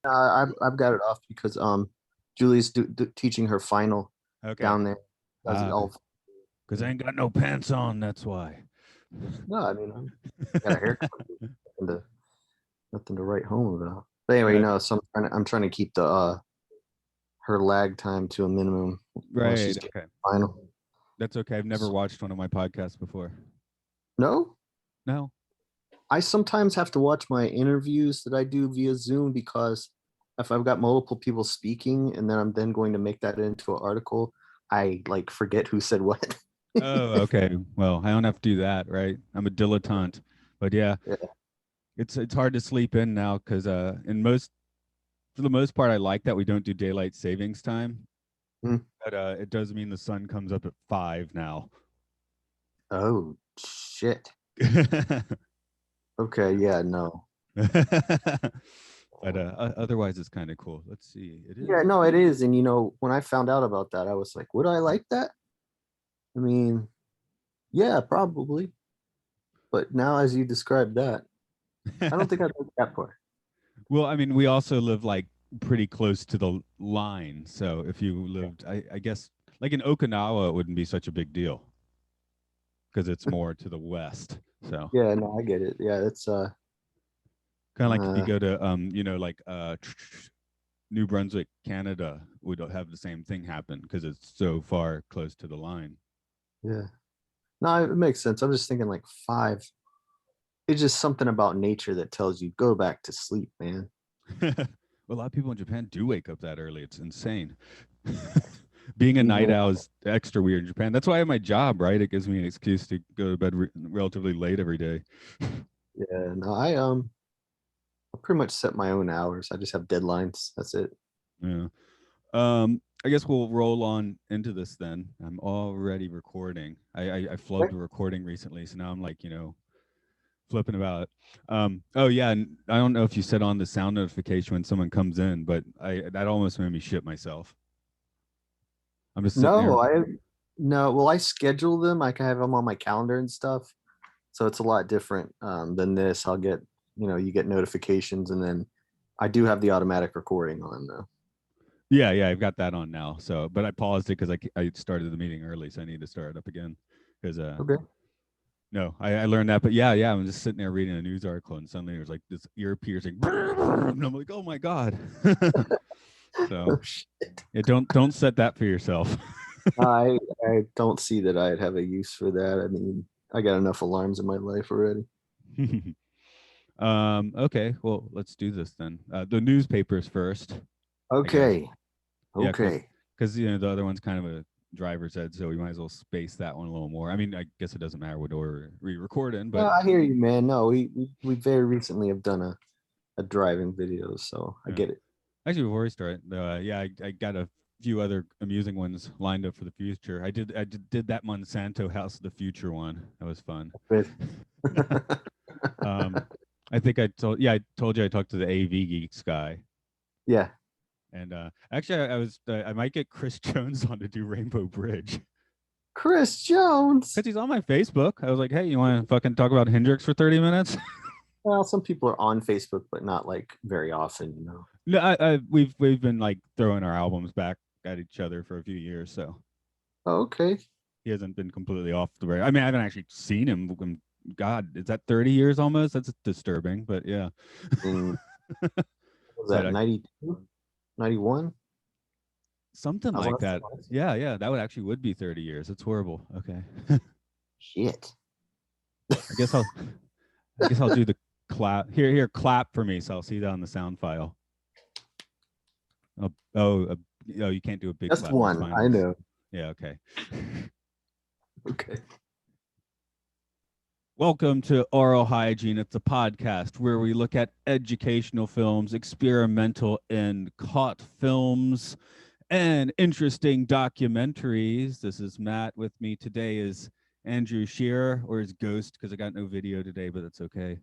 I've got it off because Julie's teaching her final Okay. down there. Does it all? Because I ain't got no pants on. That's why. No, I mean I got a haircut. Nothing to write home about. But anyway, Right. no. So I'm trying to keep the her lag time to a minimum while she's Right. getting Okay. final. That's okay. I've never watched one of my podcasts before. No, No. I sometimes have to watch my interviews that I do via Zoom because if I've got multiple people speaking and then I'm then going to make that into an article, I like forget who said what. Oh, okay. Well, I don't have to do that, right? I'm a dilettante. But yeah, Yeah. it's hard to sleep in now because for the most part I like that we don't do daylight savings time. Mm. But it does mean the sun comes up at 5 now. Oh shit. Okay, yeah, no. But otherwise it's kind of cool. Let's see. It Yeah, is. no, it is. And when I found out about that, I was like, would I like that? I mean, yeah, probably. But now as you described that, I don't think I'd like that part. Well, I mean, we also live like pretty close to the line. So if you lived, I guess, like in Okinawa, it wouldn't be such a big deal because it's more to the west. So Yeah, no, I get it. Yeah, it's kind of like if you uh go to, like New Brunswick, Canada, would have the same thing happen because it's so far close to the line. yeah. No, it makes sense. I'm just thinking like 5. It's just something about nature that tells you go back to sleep, man. Well, a lot of people in Japan do wake up that early. It's insane. Being a night Yeah, owl is extra weird in Japan. That's why I have my job, right? It gives me an excuse to go to bed relatively late every day. yeah. No, I pretty much set my own hours. I just have deadlines. That's it. Yeah. I guess we'll roll on into this then. I'm already recording. I flubbed Okay. a recording recently, so now I'm like, flipping about it. Oh yeah, and I don't know if you set on the sound notification when someone comes in, but that almost made me shit myself. I'm just sitting there. No, no. Well, I schedule them. I can have them on my calendar and stuff. So it's a lot different than this. I'll get, you get notifications, and then I do have the automatic recording on though. Yeah, I've got that on now. So, but I paused it because I started the meeting early, so I need to start it up again. Because Okay. no, I learned that, but yeah, I'm just sitting there reading a news article, and suddenly there's like this ear piercing, and I'm like, oh my god. So Oh, shit. yeah, don't set that for yourself. I don't see that I'd have a use for that. I mean, I got enough alarms in my life already. Okay, well, let's do this then. The newspapers first, I guess. Okay. Yeah, Okay. because the other one's kind of a driver's ed, so we might as well space that one a little more. I mean, I guess it doesn't matter what order we record in, No, but I hear you, man. No, we very recently have done a driving video, so I yeah. get it. Actually, before we start, yeah, I got a few other amusing ones lined up for the future. I did that Monsanto House of the Future one. That was fun. Good. um, I think I told you I talked to the AV Geeks guy, Yeah. and actually I might get Chris Jones on to do Rainbow Bridge Chris Jones. because he's on my Facebook. I was like, hey, you want to fucking talk about Hendrix for 30 minutes? Well, some people are on Facebook, but not like very often. No, we've been like throwing our albums back at each other for a few years, so Oh, okay. he hasn't been completely off the radar. I mean, I haven't actually seen him. God, is that 30 years almost? That's disturbing, but yeah. And what was But that 92, 91? something I like want to that. say Yeah, that would be 30 years. It's horrible. Okay. shit. I guess I'll I guess I'll do the clap. Here, clap for me, so I'll see that on the sound file. Oh, you can't do a big Just clap. That's one. fine. I know. Yeah, okay. Okay. Welcome to Aural Hygiene. It's a podcast where we look at educational films, experimental and caught films, and interesting documentaries. This is Matt. With me today is Andrew Shearer, or his ghost, because I got no video today, but that's okay.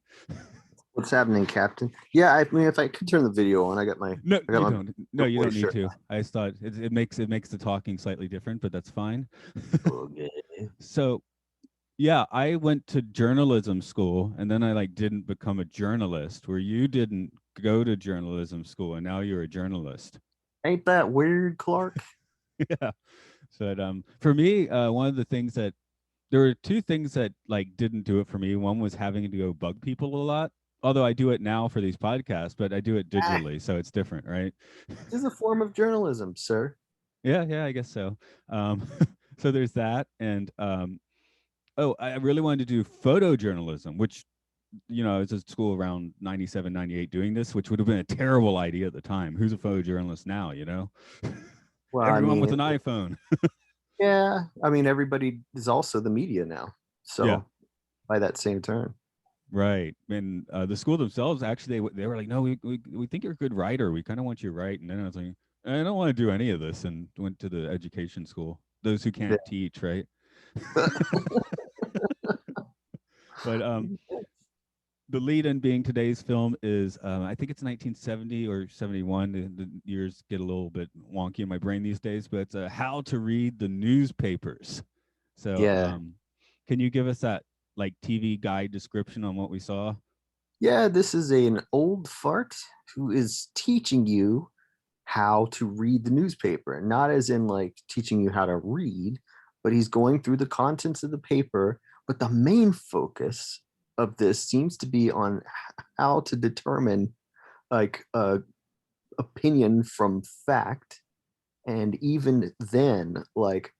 What's happening, Captain? Yeah, I mean, if I could turn the video on, I got my. No, I got you my don't. No, you don't need shirt. to. I just thought it makes the talking slightly different, but that's fine. Okay. So yeah, I went to journalism school, and then I like didn't become a journalist. Where you didn't go to journalism school, and now you're a journalist. Ain't that weird, Clark? Yeah. So for me, one of the things that there were two things that like didn't do it for me. One was having to go bug people a lot. Although I do it now for these podcasts, but I do it Ah, digitally, so it's different, right? this is a form of journalism, sir. Yeah, I guess so. Um, so there's that, and oh, I really wanted to do photojournalism, which I was at school around 97, 98 doing this, which would have been a terrible idea at the time. Who's a photojournalist now? Well, I Everyone with mean, an iPhone. yeah, I mean, everybody is also the media now. Yeah. So by that same term. Right. And the school themselves actually they were like, no, we think you're a good writer. We kind of want you to write. And then I was like, I don't want to do any of this, and went to the education school. Those who Yeah. can't teach, right? But the lead in being today's film is I think it's 1970 or 71. The years get a little bit wonky in my brain these days, but it's How to Read the Newspapers. So Yeah. can you give us that like TV guide description on what we saw? Yeah, this is an old fart who is teaching you how to read the newspaper, not as in like teaching you how to read, but he's going through the contents of the paper. But the main focus of this seems to be on how to determine like opinion from fact, and even then, like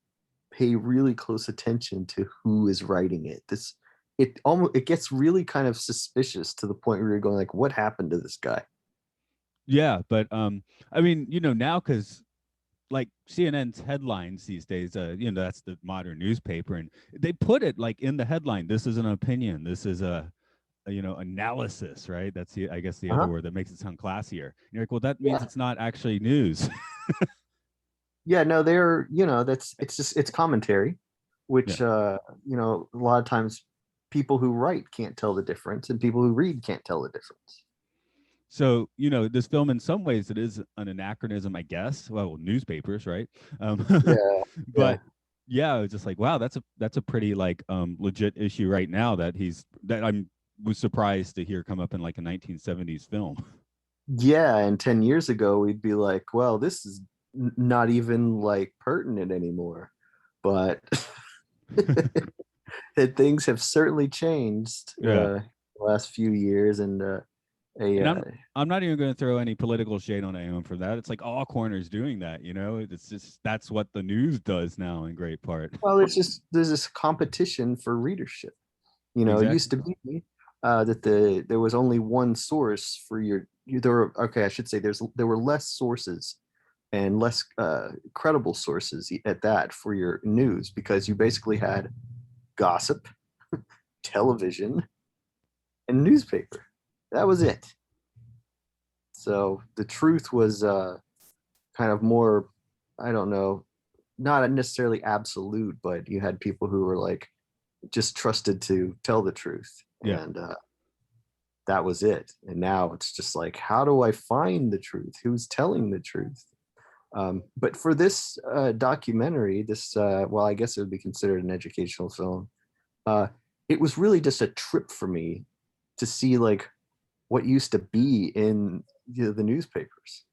pay really close attention to who is writing it. It gets really kind of suspicious to the point where you're going like, what happened to this guy? Yeah, but I mean, now because like CNN's headlines these days, that's the modern newspaper, and they put it like in the headline. This is an opinion. This is a analysis, right? That's I guess the other Uh-huh. word that makes it sound classier. And you're like, well, that means Yeah. it's not actually news. Yeah, no, it's commentary, Yeah. which a lot of times people who write can't tell the difference and people who read can't tell the difference. So this film, in some ways, it is an anachronism, I guess. Well, newspapers, right? Um, Yeah, yeah. but yeah, I was just like, wow, that's a pretty like legit issue right now that I'm was surprised to hear come up in like a 1970s film. Yeah, and 10 years ago we'd be like, well, this is not even like pertinent anymore. But that things have certainly changed Yeah. the last few years, and a And I'm not even going to throw any political shade on anyone for that. It's like all corners doing that, It's just that's what the news does now in great part. well, it's just there's this competition for readership. It used Exactly. to be that there was only one source for there were, okay, I should say there were less sources and less credible sources at that for your news, because you basically had gossip, television, and newspaper. That was it. So the truth was kind of more, I don't know, not necessarily absolute, but you had people who were like just trusted to tell the truth, Yeah. and that was it. And now it's just like, how do I find the truth? Who's telling the truth? But for this documentary, well, I guess it would be considered an educational film. Uh, it was really just a trip for me to see like what used to be in the newspapers.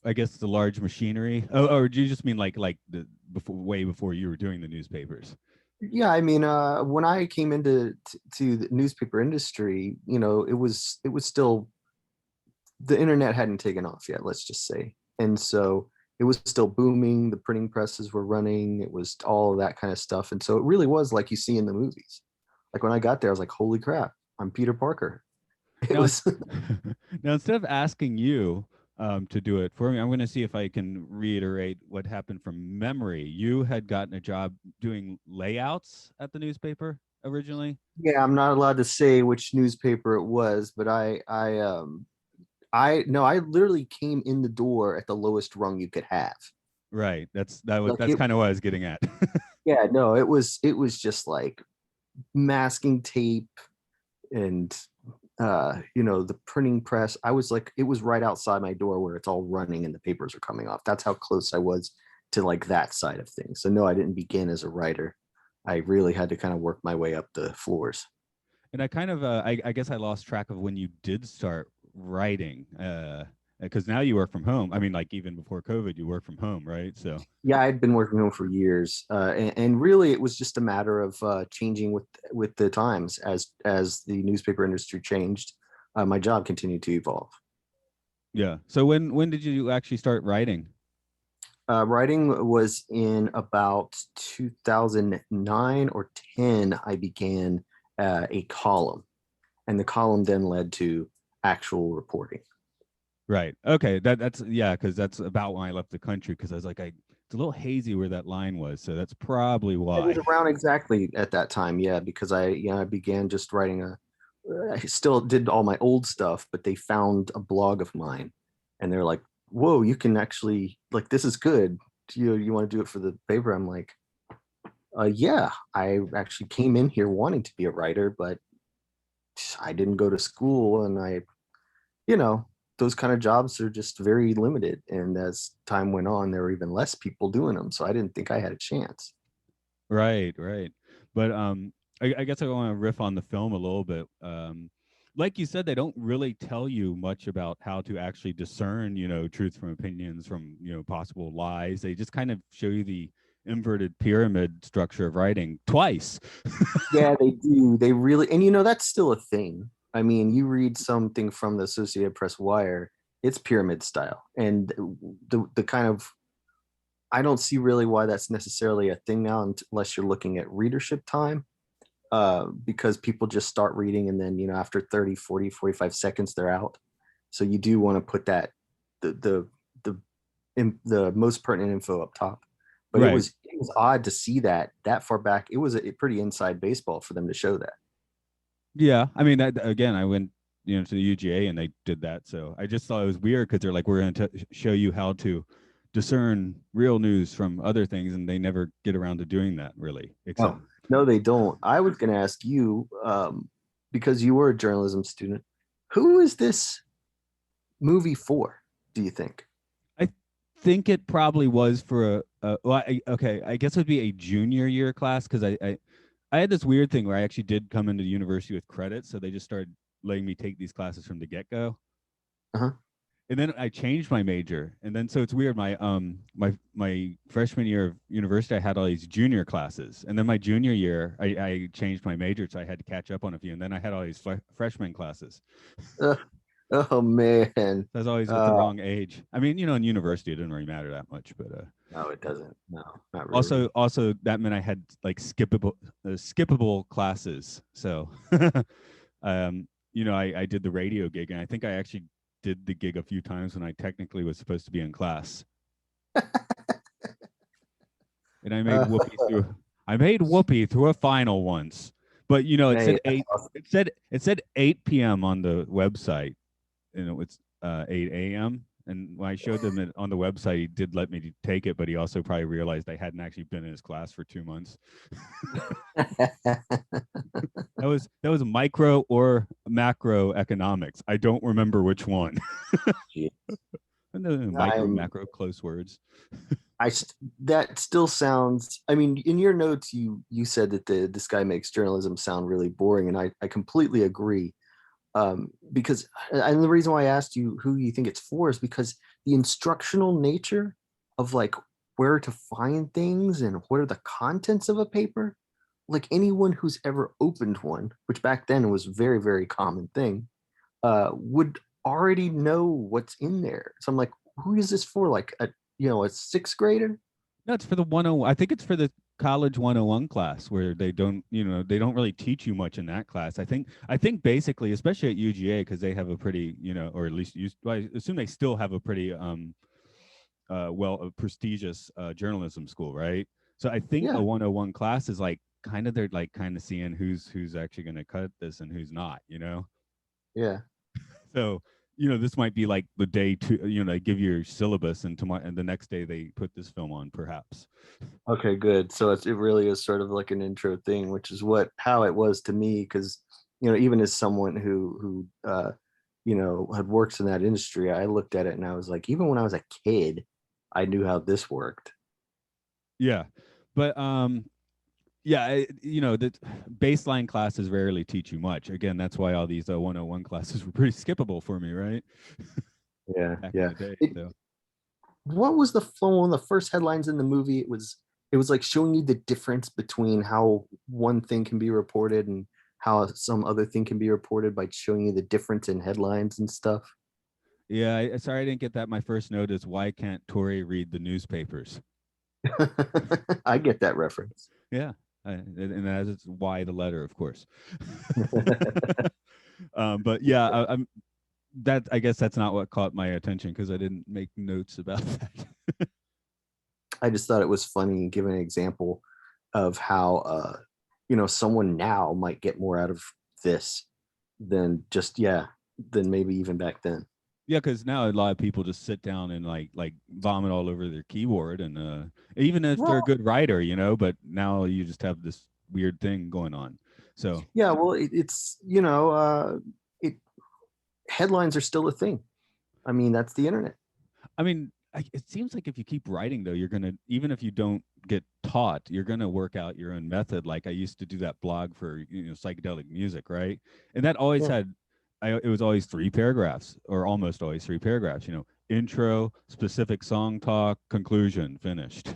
I guess the large machinery. Oh, or do you just mean like the way before you were doing the newspapers? Yeah, I mean, when I came into to the newspaper industry, it was still, the internet hadn't taken off yet, let's just say, and so it was still booming. The printing presses were running. It was all of that kind of stuff, and so it really was like you see in the movies. Like when I got there, I was like, "Holy crap, I'm Peter Parker." It Now, was now instead of asking you to do it for me, I'm going to see if I can reiterate what happened from memory. You had gotten a job doing layouts at the newspaper originally. yeah. I'm not allowed to say which newspaper it was, but I no, I literally came in the door at the lowest rung you could have. Right. Like That's it, kind of what I was getting at. yeah, no, it was just like masking tape and the printing press. I was like, it was right outside my door where it's all running and the papers are coming off. That's how close I was to like that side of things. So no, I didn't begin as a writer. I really had to kind of work my way up the floors. And I kind of I guess I lost track of when you did start writing? Because now you work from home. I mean, like even before COVID, you work from home, right? So Yeah, I'd been working home for years, and really it was just a matter of changing with the times as the newspaper industry changed. My job continued to evolve. yeah. So when did you actually start writing? Writing was in about 2009 or 10. I began a column, and the column then led to actual reporting. Right. Okay. That's yeah, because that's about when I left the country. Because I was like, it's a little hazy where that line was, so that's probably It was why. around exactly at that time, yeah, because I began just writing I still did all my old stuff, but they found a blog of mine, and they're like, "Whoa, you can actually like this is good. You want to do it for the paper?" I'm like, yeah, I actually came in here wanting to be a writer, but I didn't go to school, and you know, those kind of jobs are just very limited. And as time went on, there were even less people doing them, so I didn't think I had a chance. Right, right. But I guess I want to riff on the film a little bit. Like you said, they don't really tell you much about how to actually discern, truth from opinions from, possible lies. They just kind of show you the inverted pyramid structure of writing twice. Yeah, they do. They really, and that's still a thing. I mean, you read something from the Associated Press Wire, it's pyramid style. And the kind of, I don't see really why that's necessarily a thing now unless you're looking at readership time, because people just start reading and then, after 30, 40, 45 seconds, they're out. So you do want to put that, the, the most pertinent info up top. But Right. it was odd to see that far back. It was a pretty inside baseball for them to show that. Yeah. I mean, that again, I went, to the UGA and they did that. So I just thought it was weird because they're like, we're going to show you how to discern real news from other things, and they never get around to doing that really, except Oh, no, they don't. I was going to ask you, because you were a journalism student, who is this movie for, do you think? I think it probably was for okay, I guess it would be a junior year class because I had this weird thing where I actually did come into university with credit, so they just started letting me take these classes from the get go. Uh-huh. And then I changed my major, and then so it's weird. My freshman year of university, I had all these junior classes, and then my junior year, I changed my major, so I had to catch up on a few, and then I had all these freshman classes. Uh, oh, man. So I was always with the Uh, wrong age. I mean, in university, it didn't really matter that much, but no, it doesn't. No, not really. also that meant I had like skippable classes. So I did the radio gig, and I think I actually did the gig a few times when I technically was supposed to be in class. And Uh, I made whoopee through a final once. But it hey, said 8 it said 8 p.m. on the website, and it was 8 a.m. And when I showed them it on the website, he did let me take it, but he also probably realized I hadn't actually been in his class for 2 months. That was micro or macro economics. I don't remember which one. And the micro I'm macro close words. that still sounds, I mean, in your notes you said that this guy makes journalism sound really boring, and I completely agree. Because and the reason why I asked you who you think it's for is because the instructional nature of like where to find things and what are the contents of a paper, like anyone who's ever opened one, which back then was a very, very common thing, would already know what's in there. So I'm like, who is this for? Like a sixth grader? No, it's for the 101. I think it's for the college 101 class where they don't really teach you much in that class. I think basically, especially at UGA, because they have a pretty, or at least I assume they still have a pretty a prestigious journalism school, right? So I think Yeah, a 101 class is like they're like kind of seeing who's actually going to cut this and who's not. yeah. So this might be like the day two. They give you your syllabus, and tomorrow and the next day they put this film on, perhaps. Okay, good. So it really is sort of like an intro thing, which is how it was to me, because even as someone who had worked in that industry, I looked at it and I was like, even when I was a kid, I knew how this worked. Yeah, but Yeah, the baseline classes rarely teach you much. Again, that's why all these 101 classes were pretty skippable for me, right? Yeah, Back in yeah. the day. It, So what was the one of the first headlines in the movie? It was like showing you the difference between how one thing can be reported and how some other thing can be reported by showing you the difference in headlines and stuff. yeah, sorry I didn't get that. My first note is why can't Tori read the newspapers? I get that reference. Yeah, and that is why the letter, of course. But yeah, I'm that. I guess that's not what caught my attention because I didn't make notes about that. I just thought it was funny and give an example of how someone now might get more out of this than just than maybe even back then. Yeah, because now a lot of people just sit down and like vomit all over their keyboard, and even if they're a Well, good writer, but now you just have this weird thing going on. So yeah, well, it's it headlines are still a thing. I mean, that's the internet. I mean, it seems like if you keep writing, though, you're gonna, even if you don't get taught, you're gonna work out your own method. Like I used to do that blog for psychedelic music, right? And that always Yeah. had, it was always 3 paragraphs, or almost always 3 paragraphs. Intro, specific song talk, conclusion, finished.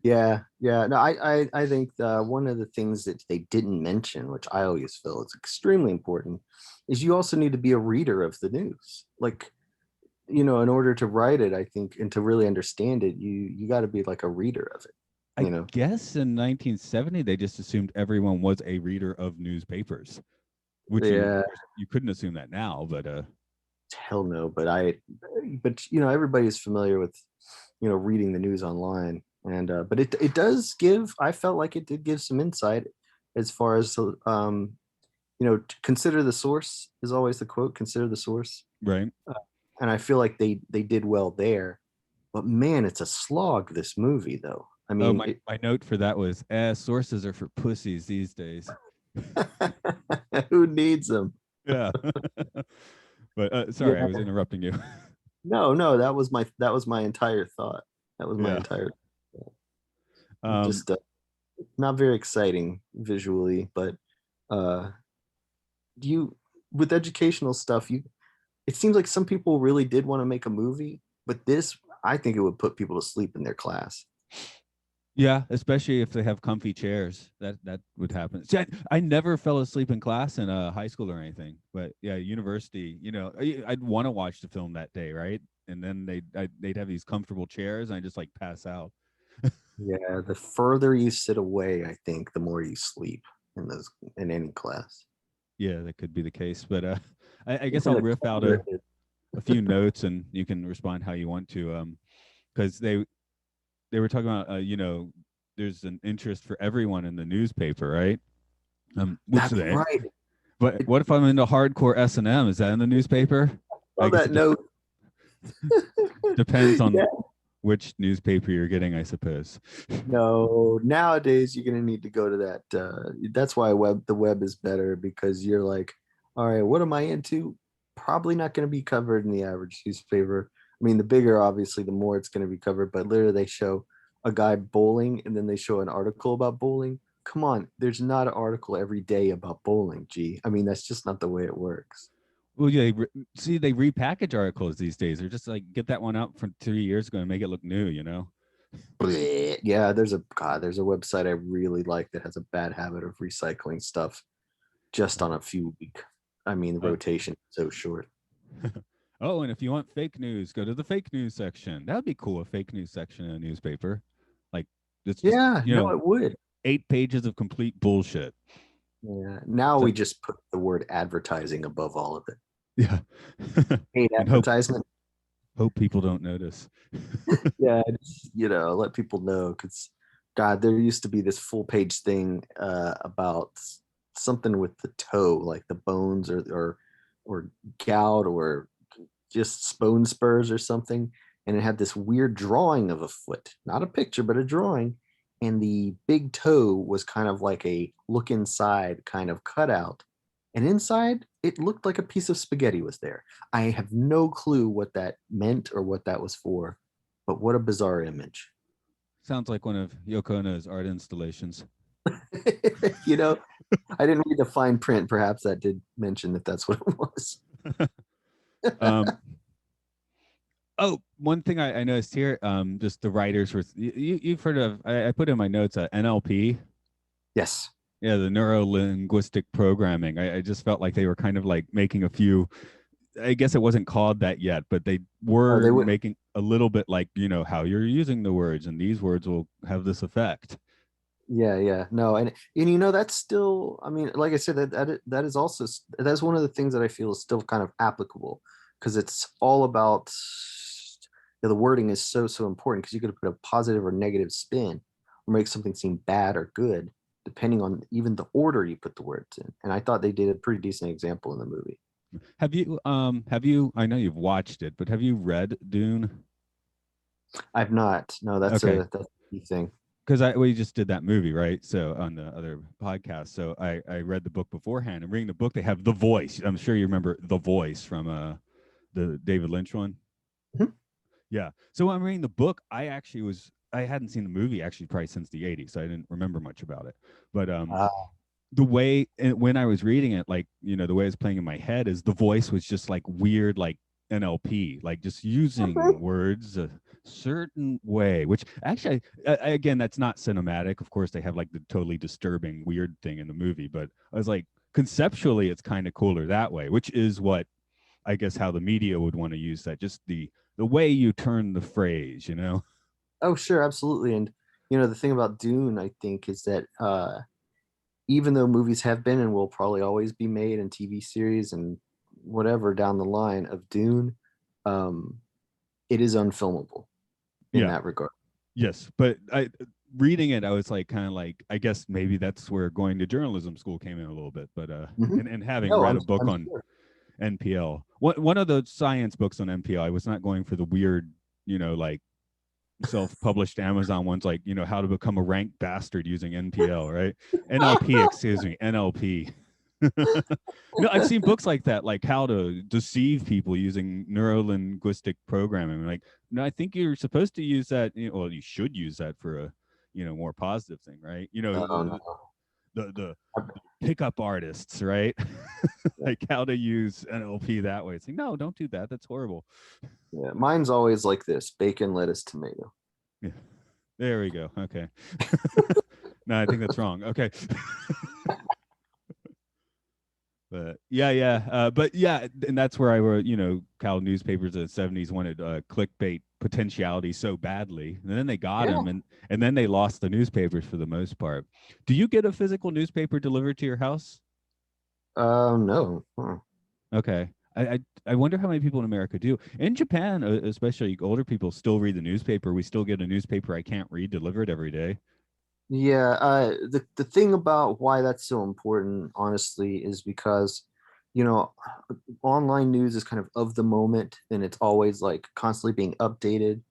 Yeah, yeah. No, I think one of the things that they didn't mention, which I always feel is extremely important, is you also need to be a reader of the news. Like, in order to write it, I think, and to really understand it, you got to be like a reader of it. I guess in 1970 they just assumed everyone was a reader of newspapers, which Yeah, you couldn't assume that now, but hell no. But everybody's familiar with, reading the news online, and but it does give. I felt like it did give some insight as far as consider the source is always the quote. Consider the source, right. and I feel like they did well there. But man, it's a slog. This movie, though. I Oh, mean, my note for that was, sources are for pussies these days. who needs them? Yeah. But sorry, I was Yeah. interrupting you. No, no, that was my entire thought. That was my Yeah. entire Um, just not very exciting visually, but uh you with educational stuff, it seems like some people really did want to make a movie, but this I think it would put people to sleep in their class. yeah, especially if they have comfy chairs. That would happen. See, I never fell asleep in class in high school or anything, but yeah, university. I'd want to watch the film that day, right? And then they'd have these comfortable chairs, and I just like pass out. Yeah, the further you sit away, I think the more you sleep in any class. Yeah, that could be the case. But I guess Even I'll the riff out colder a few notes, and you can respond how you want to. Because they were talking about there's an interest for everyone in the newspaper, right? Which that's they, right. but what if I'm into hardcore S&M? Is that in the newspaper? I On guess that it note, depends on yeah, which newspaper you're getting, I suppose. no, nowadays you're gonna need to go to that. That's why the web is better because you're like, all right, what am I into? Probably not gonna be covered in the average newspaper. I mean, the bigger, obviously, the more it's gonna be covered. But literally, they show a guy bowling, and then they show an article about bowling. Come on, there's not an article every day about bowling. Gee, I mean, that's just not the way it works. Well, yeah, see, they repackage articles these days. They're just like, get that one out from 3 years ago and make it look new. Bleh. Yeah, there's a website I really like that has a bad habit of recycling stuff just on a few week. I mean, the Uh, rotation is so short. oh, and if you want fake news, go to the fake news section. That'd be cool, a fake news section in a newspaper. Like, it's just, Yeah, no, it would. 8 pages of complete bullshit. Yeah. Now So, we just put the word advertising above all of it. yeah. Paid And advertisement. hope people don't notice. Yeah, let people know because God, there used to be this full page thing about something with the toe, like the bones or gout or just bone spurs or something, and it had this weird drawing of a foot, not a picture, but a drawing, and the big toe was kind of like a look inside kind of cutout, and inside it looked like a piece of spaghetti was there. I have no clue what that meant or what that was for, but what a bizarre image. Sounds like one of Yoko Ono's art installations. You know, I didn't read the fine print. Perhaps that did mention that that's what it was. um, oh, one thing I noticed here, just the writers were, you've heard of, I put in my notes, NLP. Yes. Yeah, the neuro linguistic programming. I just felt like they were kind of like making a few, I guess it wasn't called that yet, but they Oh, they were would. making a little bit like, how you're using the words, and these words will have this effect. Yeah, yeah. No, and that's still, I mean, like I said, that is also, that's one of the things that I feel is still kind of applicable, because it's all about, the wording is so important, because you could put a positive or negative spin or make something seem bad or good depending on even the order you put the words in. And I thought they did a pretty decent example in the movie. Have you, I know you've watched it, but have you read Dune? I've not. No, Okay. that's a key thing. Because we just did that movie, right? So on the other podcast. So I read the book beforehand, and reading the book, they have The Voice. I'm sure you remember The Voice from the David Lynch one. Mhm. Yeah. So when I'm reading the book, I hadn't seen the movie actually probably since the 80s, so I didn't remember much about it. But the way when I was reading it, like, the way it's playing in my head is the voice was just like weird, like NLP, like just using words a certain way, which actually, again, that's not cinematic. Of course, they have like the totally disturbing, weird thing in the movie, but I was like, conceptually, it's kind of cooler that way, which is what I guess how the media would want to use that, just the way you turn the phrase. Oh, sure, absolutely. And the thing about Dune, I think, is that even though movies have been and will probably always be made, and TV series and whatever down the line of Dune, um, it is unfilmable in Yeah. that regard. Yes, but I reading it, I was like kind of like, I guess maybe that's where going to journalism school came in a little bit, but Mhm. and having No, read a book I'm on sure. NPL, one of the science books on NPL, I was not going for the weird, like self-published Amazon ones, like how to become a rank bastard using NPL, right? NLP, excuse me, NLP. I've seen books like that, like how to deceive people using neuro-linguistic programming. Like, no, I think you're supposed to use that. Well, you should use that for a, more positive thing, right? Oh no. The pickup artists, right? Like how to use NLP that way. It's like, no, don't do that. That's horrible. Yeah, mine's always like this: bacon, lettuce, tomato. Yeah, there we go. Okay. No, I think that's wrong. Okay. But yeah. But yeah, and that's where I wrote, Cal newspapers in the 70s wanted clickbait potentiality so badly. And then they got Yeah. him, and then they lost the newspapers for the most part. Do you get a physical newspaper delivered to your house? No. Huh. Okay. I wonder how many people in America do. In Japan, especially older people still read the newspaper. We still get a newspaper I can't read delivered every day. Yeah, the thing about why that's so important, honestly, is because, you know, online news is kind of the moment, and it's always like constantly being updated.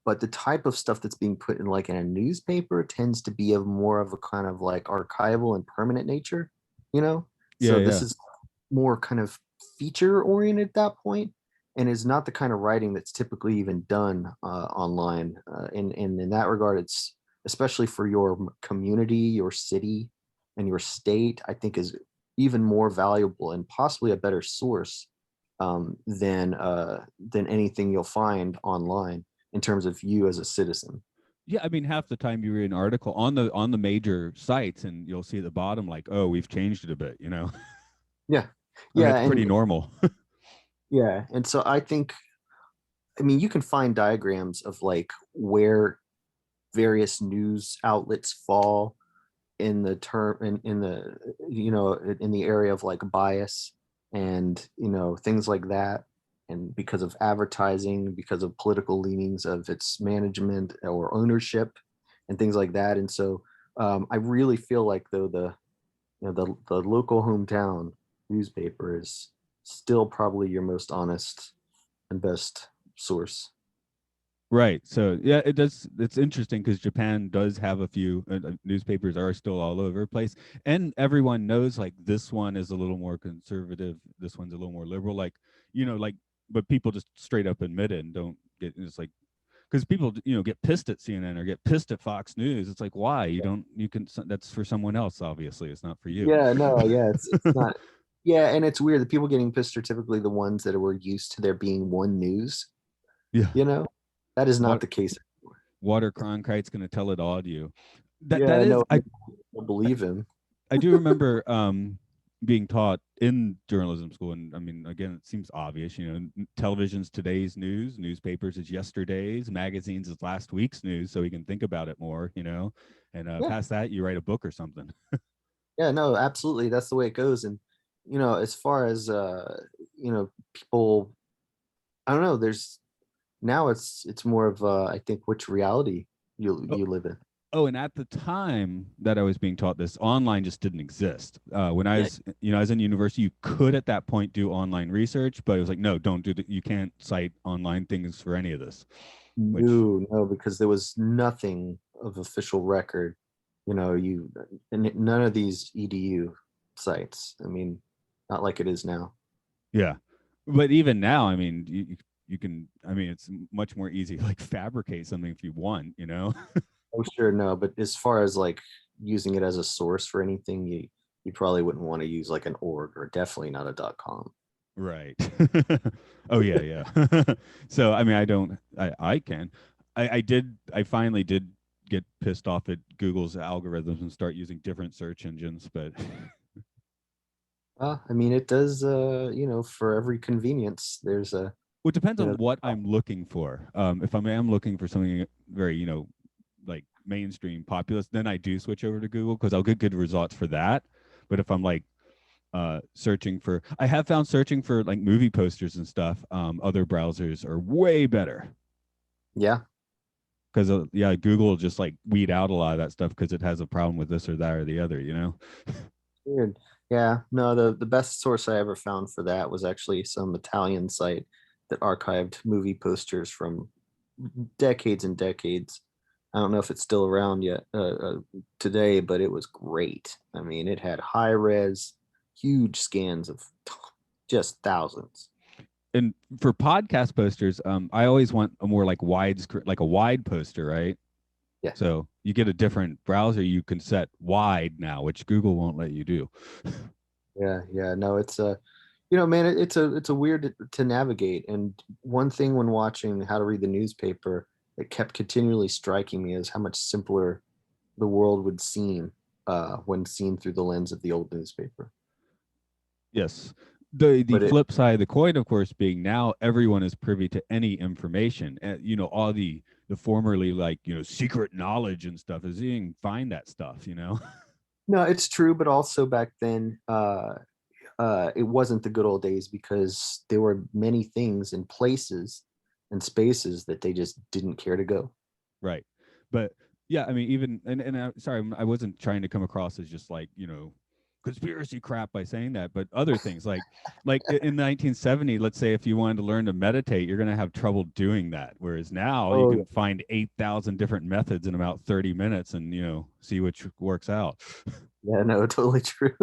But the type of stuff that's being put in like in a newspaper tends to be of more of a kind of like archival and permanent nature, you know? Yeah, So this yeah. is more kind of feature oriented at that point, and is not the kind of writing that's typically even done online. And in that regard, it's especially for your community, your city, and your state, I think is even more valuable and possibly a better source than anything you'll find online in terms of you as a citizen. Yeah, I mean, half the time you read an article on the major sites, and you'll see at the bottom like, "Oh, we've changed it a bit." Yeah, I mean, yeah, it's and pretty normal. yeah, and so I think, I mean, you can find diagrams of like where various news outlets fall in the term in the in the area of like bias and things like that, and because of advertising, because of political leanings of its management or ownership and things like that. And so I really feel like though the local hometown newspaper is still probably your most honest and best source. Right. So yeah, it does. It's interesting because Japan does have a few newspapers are still all over the place, and everyone knows like this one is a little more conservative, this one's a little more liberal. Like, like, but people just straight up admit it and don't get. It's like because people, get pissed at CNN or get pissed at Fox News. It's like, why? That's for someone else. Obviously, it's not for you. Yeah, no, yeah, it's not. Yeah, and it's weird. The people getting pissed are typically the ones that were used to there being one news. Yeah. You know, that is not What the case anymore. Walter Cronkite's going to tell it all to you. That Yeah, is, no, I don't believe him. I do remember being taught in journalism school, and I mean, again, it seems obvious. Television's today's news, newspapers is yesterday's, magazines is last week's news, so we can think about it more. And Yeah, past that, you write a book or something. yeah, no, absolutely. That's the way it goes. And as far as people, I don't know. There's now it's more of I think which reality you live in. Oh, and at the time that I was being taught this, online just didn't exist. When I Yeah, was, I was in university, you could at that point do online research, but it was like, no, don't do that. You can't cite online things for any of this. Which, no, because there was nothing of official record. And none of these EDU sites. I mean, not like it is now. yeah, but even now, I mean, you can. I mean, it's much more easy to like fabricate something if you want. Oh, sure, no, but as far as like using it as a source for anything, you probably wouldn't want to use like an org or definitely not a .com. Right. Oh yeah, yeah. So I mean, I can. I finally did get pissed off at Google's algorithms and start using different search engines, but I mean, it does. For every convenience, there's a well, it depends you on know. what I'm looking for. If am looking for something very, like mainstream populist, then I do switch over to Google because I'll get good results for that. But if I'm like searching for, I have found searching for like movie posters and stuff, other browsers are way better. Yeah, Because yeah, Google will just like weed out a lot of that stuff because it has a problem with this or that or the other. weird. Yeah, no, the best source I ever found for that was actually some Italian site that archived movie posters from decades and decades. I don't know if it's still around yet today, but it was great. I mean, it had high res, huge scans of just thousands. And for podcast posters, I always want a more like like a wide poster, right? Yeah, So you get a different browser, you can set wide now, which Google won't let you do. yeah, yeah. No, it's man, it's a weird to navigate. And one thing when watching How to Read the Newspaper, it kept continually striking me as how much simpler the world would seem when seen through the lens of the old newspaper. Yes. The But it, flip side of the coin, of course, being now everyone is privy to any information. All the formerly like secret knowledge and stuff is you can find that stuff. no, it's true, but also back then, it wasn't the good old days because there were many things and places and spaces that they just didn't care to go. Right. But yeah, I mean, even and sorry, I wasn't trying to come across as just like conspiracy crap by saying that, but other things like in 1970, let's say if you wanted to learn to meditate, you're going to have trouble doing that. Whereas now you Oh, can yeah. find 8,000 different methods in about 30 minutes and see which works out. Yeah, no, totally true.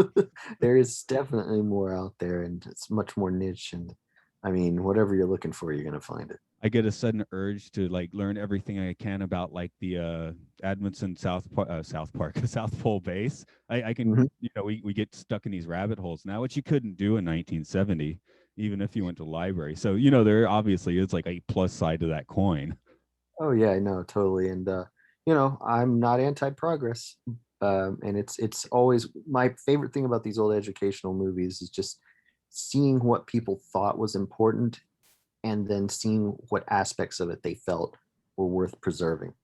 There is definitely more out there, and it's much more niche. And I mean, whatever you're looking for, you're gonna find it. I get a sudden urge to like learn everything I can about like the Edmondson South Park South Pole base. I can Mhm. we get stuck in these rabbit holes now, which you couldn't do in 1970, even if you went to library. So there obviously is like a plus side to that coin. Oh yeah, no, totally. And I'm not anti-progress. And it's always my favorite thing about these old educational movies is just seeing what people thought was important and then seeing what aspects of it they felt were worth preserving.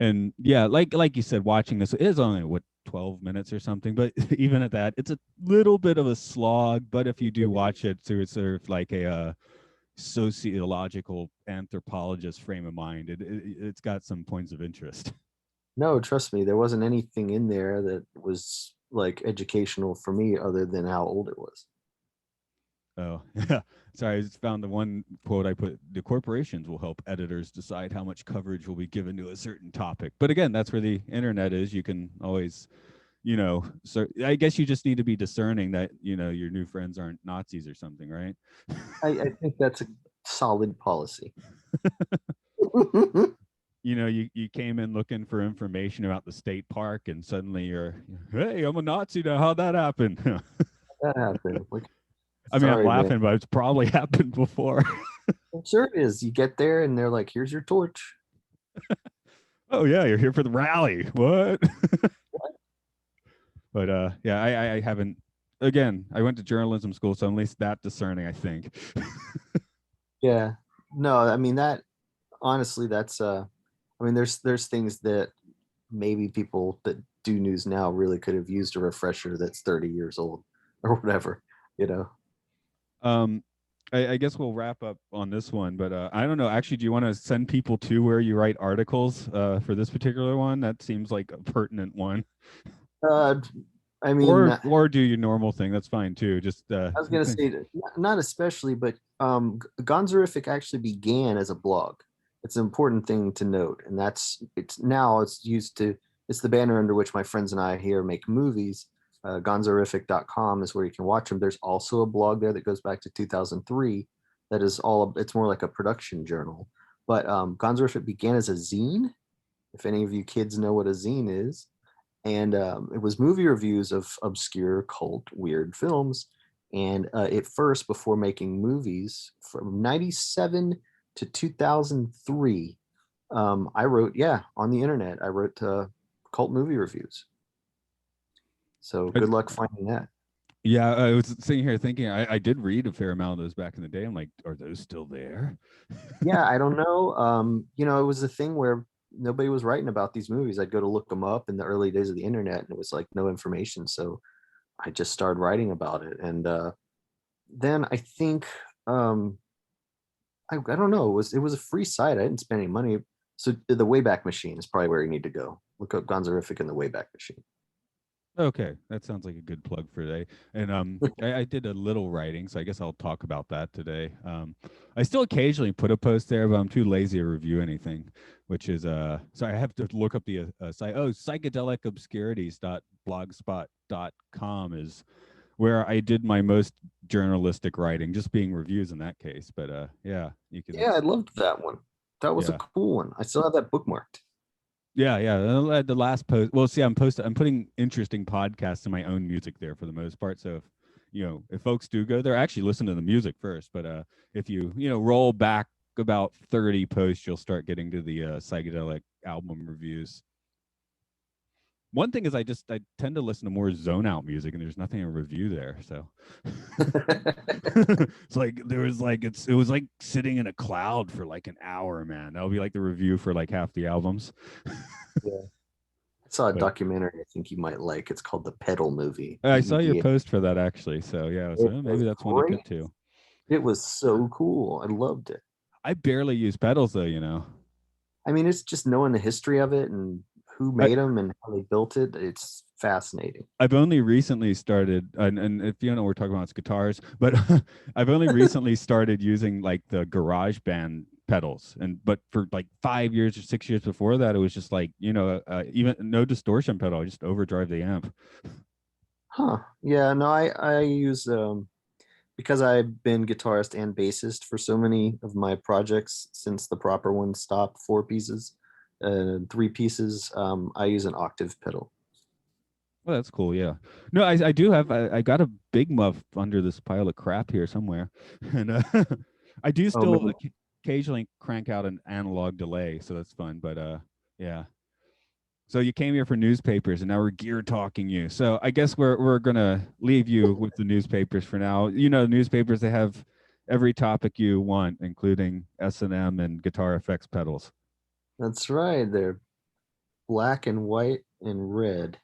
And yeah, like you said, watching this is only what 12 minutes or something, but even at that, it's a little bit of a slog. But if you do watch it through sort of like a sociological anthropologist frame of mind, it's got some points of interest. No, trust me, there wasn't anything in there that was like educational for me other than how old it was. Oh, yeah. Sorry, I just found the one quote I put: "The corporations will help editors decide how much coverage will be given to a certain topic." But again, that's where the internet is. You can always, so I guess you just need to be discerning that your new friends aren't Nazis or something, right? I think that's a solid policy. You came in looking for information about the state park, and suddenly you're, hey, I'm a Nazi now. How'd that happen? That happened. Like, I mean, I'm sorry, man. laughing, but it's probably happened before. I'm sure it is. You get there and they're like, here's your torch. Oh yeah, you're here for the rally. What? But yeah, I haven't. Again, I went to journalism school, so I'm at least that discerning, I think. Yeah. No, I mean that honestly, that's I mean there's things that maybe people that do news now really could have used a refresher that's 30 years old or whatever, you know. Um, I guess we'll wrap up on this one, but I don't know. Actually, do you want to send people to where you write articles for this particular one? That seems like a pertinent one. Uh I mean, Or do your normal thing. That's fine too. Just I was gonna say that not especially, but Gonzoriffic actually began as a blog. It's an important thing to note, and it's used to it's the banner under which my friends and I here make movies. Gonzoriffic.com is where you can watch them. There's also a blog there that goes back to 2003. That is all. It's more like a production journal. But Gonzoriffic began as a zine. If any of you kids know what a zine is, and it was movie reviews of obscure cult weird films. And at first, before making movies, from 97 to 2003, I wrote, on the internet, I wrote cult movie reviews. So good luck finding that. Yeah, I was sitting here thinking I did read a fair amount of those back in the day. I'm like, are those still there? Yeah, I don't know. It was a thing where nobody was writing about these movies. I'd go to look them up in the early days of the internet, and it was like no information. So I just started writing about it, and then I think I don't know. It was a free site. I didn't spend any money. So the Wayback Machine is probably where you need to go. Look up Gonzoriffic and the Wayback Machine. Okay, that sounds like a good plug for today. And I did a little writing, so I guess I'll talk about that today. I still occasionally put a post there, but I'm too lazy to review anything, which is so I have to look up the site. Oh, psychedelicobscurities.blogspot.com is where I did my most journalistic writing, just being reviews in that case. But yeah, you can. Yeah, I loved that one. That was a Yeah. cool one. I still have that bookmarked. Yeah. The last post. Well, see, I'm putting interesting podcasts in my own music there for the most part. So if folks do go there, actually listen to the music first. But if you roll back about 30 posts, you'll start getting to the psychedelic album reviews. One thing is I tend to listen to more zone out music, and there's nothing to review there. So it's like it was like sitting in a cloud for like an hour, man. That'll be like the review for like half the albums. Yeah. I saw a documentary I think you might like. It's called The Pedal Movie. I saw your post for that actually. So yeah, maybe that's one to get to. It was so cool. I loved it. I barely use pedals though. I mean, it's just knowing the history of it and who made them and how they built it. It's fascinating. I've only recently started, and if you know, we're talking about guitars, but I've only recently started using like the garage band pedals, but for like 5 years or 6 years before that, it was just like even no distortion pedal, I just overdrive the amp. Huh. Yeah, no, I use because I've been guitarist and bassist for so many of my projects since the proper one stopped 4 pieces, 3 pieces. I use an octave pedal. Well, that's cool. Yeah. No, I do have. I got a big muff under this pile of crap here somewhere, and I do still occasionally crank out an analog delay, so that's fun. But yeah. So you came here for newspapers, and now we're gear talking you. So I guess we're gonna leave you with the newspapers for now. Newspapers, they have every topic you want, including S&M and guitar effects pedals. That's right. They're black and white and red.